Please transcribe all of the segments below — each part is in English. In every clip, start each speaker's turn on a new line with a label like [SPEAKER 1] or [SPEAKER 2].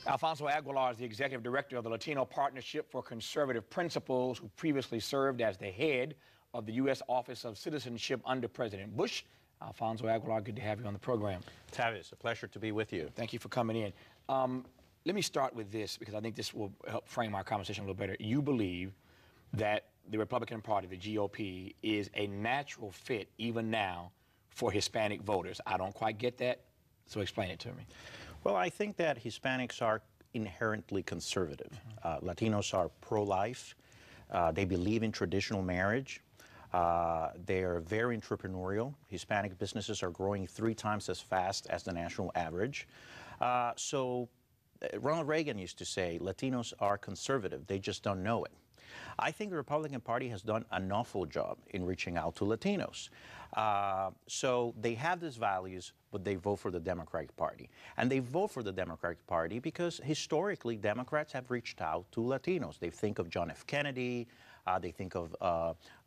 [SPEAKER 1] Alfonso Aguilar is the executive director of the Latino Partnership for Conservative Principles, who previously served as the head of the U.S. Office of Citizenship under President Bush. Alfonso Aguilar, good to have you on the program.
[SPEAKER 2] Tavis, a pleasure to be with you.
[SPEAKER 1] Thank you for coming in. Let me start with this, because I think this will help frame our conversation a little better. You believe that the Republican Party, the GOP, is a natural fit even now for Hispanic voters. I don't quite get that, so explain it to me.
[SPEAKER 2] Well, I think that Hispanics are inherently conservative. Latinos are pro-life. They believe in traditional marriage. They are very entrepreneurial. Hispanic businesses are growing 3 times as fast as the national average. So Ronald Reagan used to say, Latinos are conservative. They just don't know it. I think the Republican Party has done an awful job in reaching out to Latinos. So they have these values, but they vote for the Democratic Party. And they vote for the Democratic Party because historically Democrats have reached out to Latinos. They think of John F. Kennedy. They think of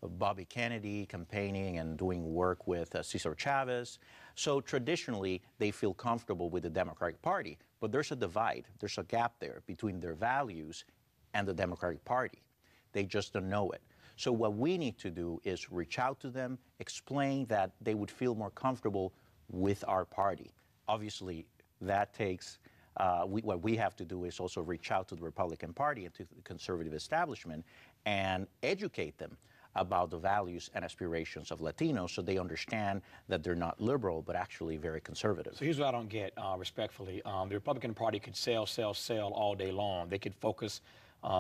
[SPEAKER 2] Bobby Kennedy campaigning and doing work with Cesar Chavez. So traditionally, they feel comfortable with the Democratic Party. But there's a divide. There's a gap there between their values and the Democratic Party. They just don't know it. So what we need to do is reach out to them, explain that they would feel more comfortable with our party. Obviously, that takes, what we have to do is also reach out to the Republican Party and to the conservative establishment and educate them about the values and aspirations of Latinos so they understand that they're not liberal, but actually very conservative.
[SPEAKER 1] So here's what I don't get, respectfully. The Republican Party could sell all day long. They could focus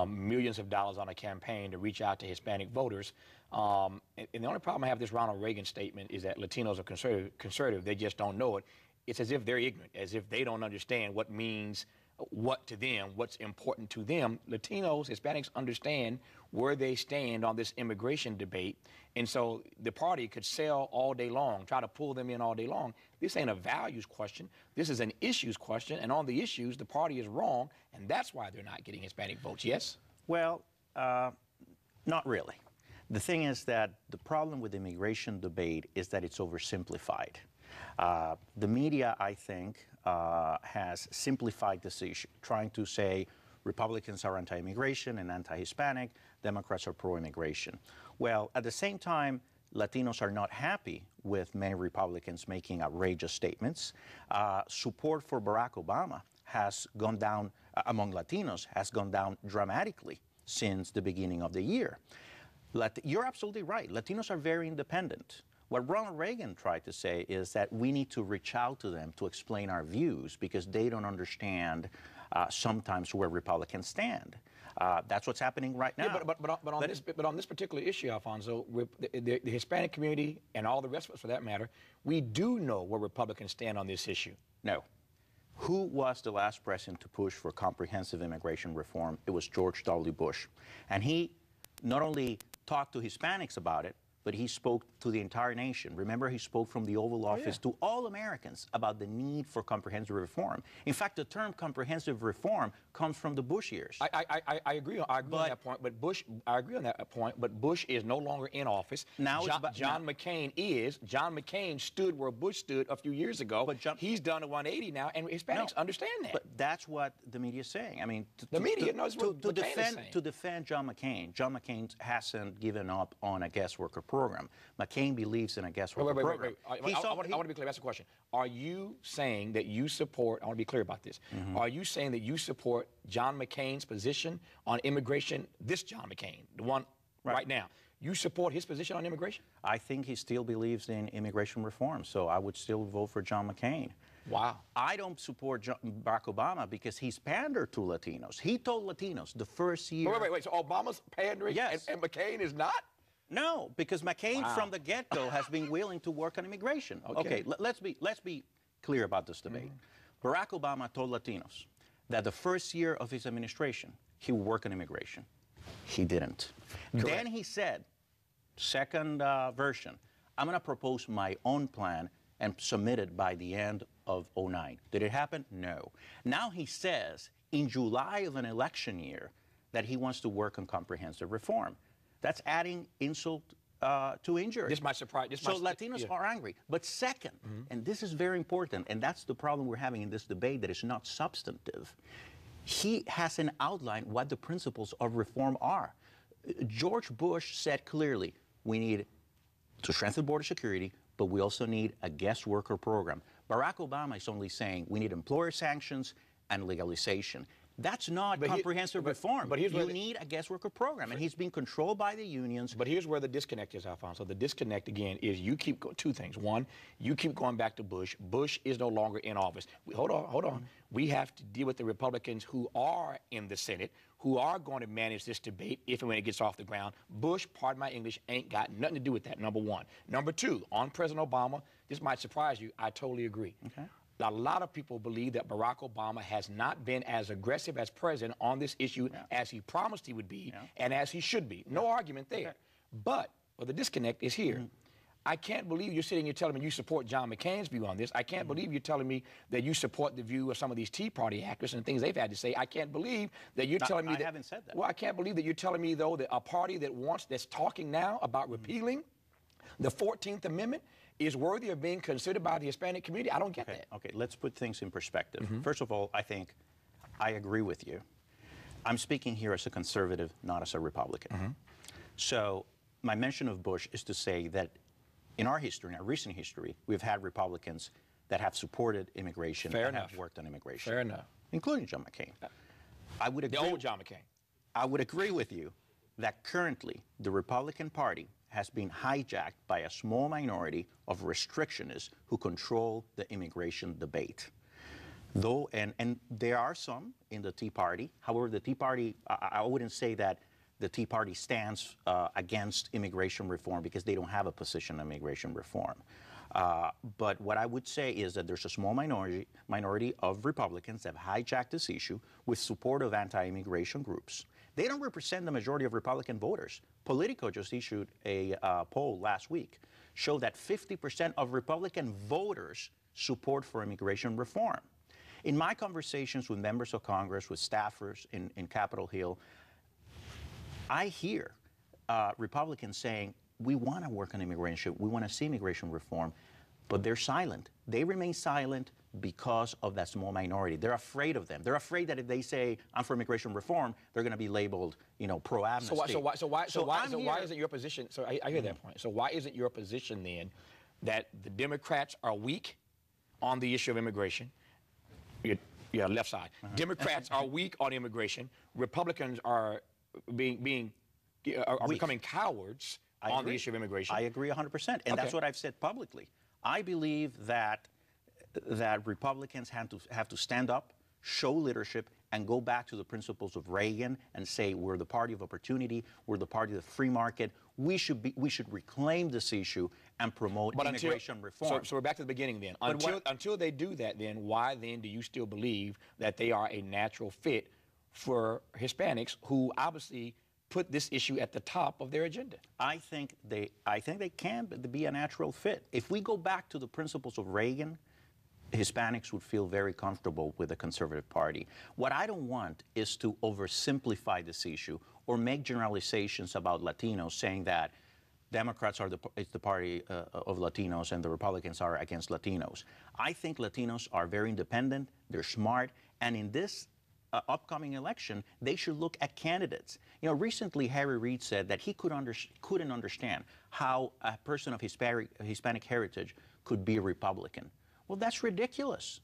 [SPEAKER 1] millions of dollars on a campaign to reach out to Hispanic voters. And the only problem I have with this Ronald Reagan statement is that Latinos are conservative. They just don't know it. It's as if they're ignorant, as if they don't understand what means what to them, what's important to them. Latinos, Hispanics understand where they stand on this immigration debate. And so the party could sell all day long, try to pull them in all day long. This ain't a values question. This is an issues question. And on the issues, the party is wrong. And that's why they're not getting Hispanic votes. Yes?
[SPEAKER 2] Well, not really. The thing is that the problem with the immigration debate is that it's oversimplified. The media, I think, has simplified this issue, trying to say Republicans are anti-immigration and anti-Hispanic, Democrats are pro-immigration. Well, at the same time, Latinos are not happy with many Republicans making outrageous statements. Support for Barack Obama has gone down, among Latinos, has gone down dramatically since the beginning of the year. You're absolutely right. Latinos are very independent. What Ronald Reagan tried to say is that we need to reach out to them to explain our views because they don't understand sometimes where Republicans stand. That's what's happening right now.
[SPEAKER 1] Yeah, but on this particular issue, Alfonso, the Hispanic community and all the rest of us, for that matter, we do know where Republicans stand on this issue.
[SPEAKER 2] No. Who was the last president to push for comprehensive immigration reform? It was George W. Bush. And he not only talked to Hispanics about it, but he spoke to the entire nation. Remember, he spoke from the Oval Office to all Americans about the need for comprehensive reform. In fact, the term comprehensive reform comes from the Bush years.
[SPEAKER 1] I agree on that point, but I agree on that point, but Bush is no longer in office.
[SPEAKER 2] Now
[SPEAKER 1] John McCain is. John McCain stood where Bush stood a few years ago. But he's done a 180 now, and Hispanics understand that.
[SPEAKER 2] But that's what the media is saying. I mean,
[SPEAKER 1] to
[SPEAKER 2] defend John McCain hasn't given up on a guest worker program. McCain believes in a guest worker program.
[SPEAKER 1] I want to be clear. That's the question. Are you saying that you support, I want to be clear about this, are you saying that you support John McCain's position on immigration, this John McCain, the one right now? You support his position on immigration?
[SPEAKER 2] I think he still believes in immigration reform, so I would still vote for John McCain.
[SPEAKER 1] Wow.
[SPEAKER 2] I don't support Barack Obama because he's pandered to Latinos. He told Latinos the first year...
[SPEAKER 1] Wait. So Obama's pandering and McCain is not?
[SPEAKER 2] No, because McCain from the get-go has been willing to work on immigration. Okay, let's be clear about this debate. Barack Obama told Latinos that the first year of his administration, he would work on immigration. He didn't. Correct. Then he said, second version, I'm going to propose my own plan and submit it by the end of '09. Did it happen? No. Now he says, in July of an election year, that he wants to work on comprehensive reform. That's adding insult to injury.
[SPEAKER 1] This might surprise.
[SPEAKER 2] Latinos are angry. But second, and this is very important, and that's the problem we're having in this debate that is not substantive, he hasn't outlined what the principles of reform are. George Bush said clearly, we need to strengthen border security, but we also need a guest worker program. Barack Obama is only saying we need employer sanctions and legalization. That's not comprehensive reform. But you need a guest worker program, and he's being controlled by the unions.
[SPEAKER 1] But here's where the disconnect is, Alfonso. The disconnect, again, is you keep two things. One, you keep going back to Bush. Bush is no longer in office. Hold on. We have to deal with the Republicans who are in the Senate, who are going to manage this debate if and when it gets off the ground. Bush, pardon my English, ain't got nothing to do with that, number one. Number two, on President Obama, this might surprise you, I totally agree. Okay. A lot of people believe that Barack Obama has not been as aggressive as president on this issue as he promised he would be and as he should be. No argument there. Okay. But the disconnect is here. I can't believe you're sitting here telling me you support John McCain's view on this. I can't believe you're telling me that you support the view of some of these Tea Party actors and things they've had to say. I can't believe that you're telling me that.
[SPEAKER 2] I haven't said that.
[SPEAKER 1] Well, I can't believe that you're telling me, though, that a party that's talking now about repealing the 14th Amendment is worthy of being considered by the Hispanic community. I don't get that.
[SPEAKER 2] Okay, let's put things in perspective. First of all, I think I agree with you. I'm speaking here as a conservative, not as a Republican. So my mention of Bush is to say that in our history, in our recent history, we've had Republicans that have supported immigration and have worked on immigration.
[SPEAKER 1] Fair enough.
[SPEAKER 2] Including John McCain. I would agree.
[SPEAKER 1] The old John McCain.
[SPEAKER 2] I would agree with you that currently the Republican Party has been hijacked by a small minority of restrictionists who control the immigration debate. Though, and there are some in the Tea Party. However, the Tea Party, I wouldn't say that the Tea Party stands against immigration reform because they don't have a position on immigration reform. But what I would say is that there's a small minority of Republicans that have hijacked this issue with support of anti-immigration groups. They don't represent the majority of Republican voters. Politico just issued a poll last week, showed that 50% of Republican voters support for immigration reform. In my conversations with members of Congress, with staffers in Capitol Hill, I hear Republicans saying, we want to work on immigration, we want to see immigration reform, but they're silent. They remain silent because of that small minority. They're afraid of them. They're afraid that if they say, I'm for immigration reform, they're going to be labeled, pro-amnesty.
[SPEAKER 1] So why isn't your position, so I hear that point. So why isn't your position then that the Democrats are weak on the issue of immigration? Yeah, left side. Democrats are weak on immigration. Republicans are becoming cowards on the issue of immigration.
[SPEAKER 2] I agree 100%, and that's what I've said publicly. I believe that Republicans have to stand up, show leadership, and go back to the principles of Reagan and say we're the party of opportunity, we're the party of the free market. We should reclaim this issue and promote immigration reform.
[SPEAKER 1] So we're back to the beginning then. Until they do that, then why then do you still believe that they are a natural fit for Hispanics who obviously put this issue at the top of their agenda?
[SPEAKER 2] I think they can be a natural fit. If we go back to the principles of Reagan, Hispanics would feel very comfortable with the conservative party. What I don't want is to oversimplify this issue or make generalizations about Latinos, saying that Democrats are the party of Latinos and the Republicans are against Latinos. I think Latinos are very independent, they're smart, and in this upcoming election, they should look at candidates. Recently Harry Reid said that he couldn't understand how a person of Hispanic heritage could be a Republican. Well, that's ridiculous.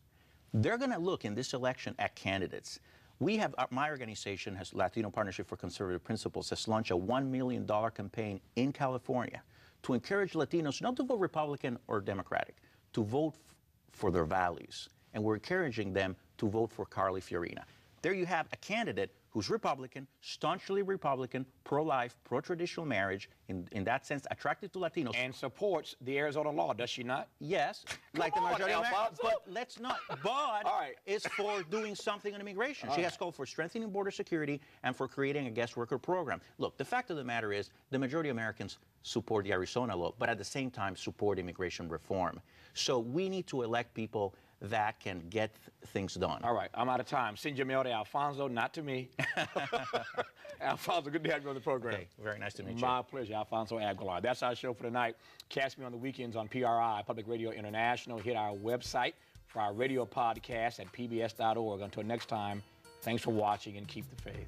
[SPEAKER 2] They're going to look in this election at candidates. We have, my organization, has Latino Partnership for Conservative Principles, has launched a $1 million campaign in California to encourage Latinos not to vote Republican or Democratic, to vote for their values. And we're encouraging them to vote for Carly Fiorina. There you have a candidate who's Republican, staunchly Republican, pro-life, pro-traditional marriage, in that sense, attracted to Latinos.
[SPEAKER 1] And supports the Arizona law, does she not?
[SPEAKER 2] Yes, like the majority of Americans. But let's not, but is for doing something on immigration. She has called for strengthening border security and for creating a guest worker program. Look, the fact of the matter is, the majority of Americans support the Arizona law, but at the same time support immigration reform. So we need to elect people that can get things done.
[SPEAKER 1] All right, I'm out of time. Send your mail to Alfonso, not to me. Alfonso, good to have you on the program.
[SPEAKER 2] Okay, very nice to meet you.
[SPEAKER 1] My pleasure, Alfonso Aguilar. That's our show for tonight. Catch me on the weekends on PRI, Public Radio International. Hit our website for our radio podcast at pbs.org. Until next time, Thanks for watching, and keep the faith.